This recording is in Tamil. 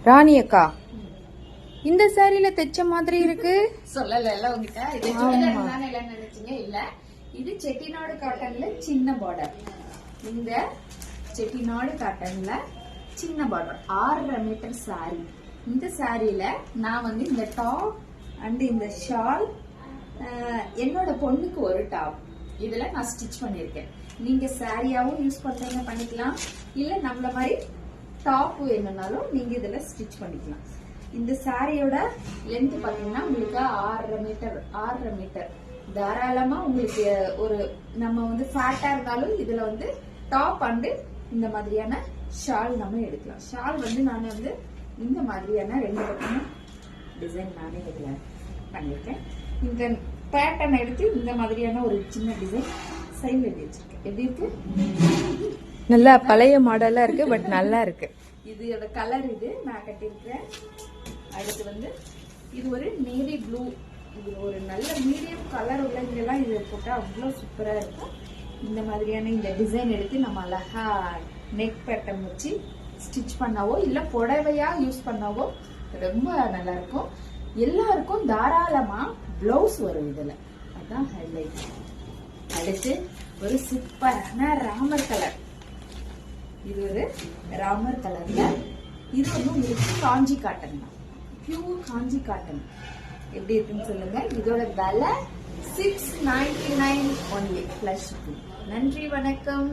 ராணி அக்கா, இந்த சாரியில தைச்ச மாதிரி இருக்கு. சொல்லல உங்ககிட்ட இது சுடிதார் இல்ல நினைச்சீங்க. இல்ல, இது செட்டிநாடு காட்டன்ல சின்ன பார்டர். இந்த செட்டிநாடு காட்டன்ல சின்ன பார்டர் 6.5 மீட்டர் சாரி. இந்த சாரியில நான் வந்து இந்த டாப் அண்ட் இந்த ஷால், என்னோட பொண்ணுக்கு ஒரு டாப் இதுல நான் ஸ்டிச் பண்ணிருக்கேன். நீங்க சாரியாவும் யூஸ் பண்றீங்க பண்ணிக்கலாம், இல்ல நம்மள மாதிரி டாப் வேணும்னாலும் நீங்க இதுல ஸ்டிச் பண்ணிக்கலாம். இந்த சாரியோட லென்த் பாத்தீங்கன்னா உங்களுக்கு 6.5 மீட்டர் தாராளமா உங்களுக்கு ஒரு நம்ம வந்து ஃபேட்டா இருந்தாலும் இதுல வந்து டாப் அண்டு இந்த மாதிரியான ஷால் நம்ம எடுக்கலாம். ஷால் வந்து நான் வந்து இந்த மாதிரியான 2 பக்கமும் டிசைன் நானே இதுல பண்ணிருக்கேன். இந்த பேட்டர்ன் எடுத்து இந்த மாதிரியான ஒரு சின்ன டிசைன் சைட்ல வச்சிருக்கேன். எப்படி இருக்கு? நல்லா பழைய மாடலா இருக்கு, பட் நல்லா இருக்கு. இதோட கலர் இது நான் கட்டியிருக்கிறேன். அடுத்து வந்து இது ஒரு நேவி ப்ளூ. இது ஒரு நல்ல மீடியம் கலர் உள்ளவங்கெல்லாம் இது போட்டா அவ்வளோ சூப்பரா இருக்கும். இந்த மாதிரியான இந்த டிசைன் எடுத்து நம்ம அழகா நெக் பேட்டர்ன் வச்சு ஸ்டிச் பண்ணாவோ இல்ல புடவையா யூஸ் பண்ணாவோ ரொம்ப நல்லா இருக்கும். எல்லாருக்கும் தாராளமா பிளவுஸ் வரும் இதுல, அதான் ஹைலைட். அடுத்து ஒரு சூப்பரான ராமர் கலர். இது ஒரு ராமர் கலர்ல, இது வந்து உங்களுக்கு காஞ்சி காட்டன் தான், பியூர் காஞ்சி காட்டன். எப்படி இருக்குன்னு சொல்லுங்க. இதோட விலை 699 ஒன்லி பிளஸ். நன்றி, வணக்கம்.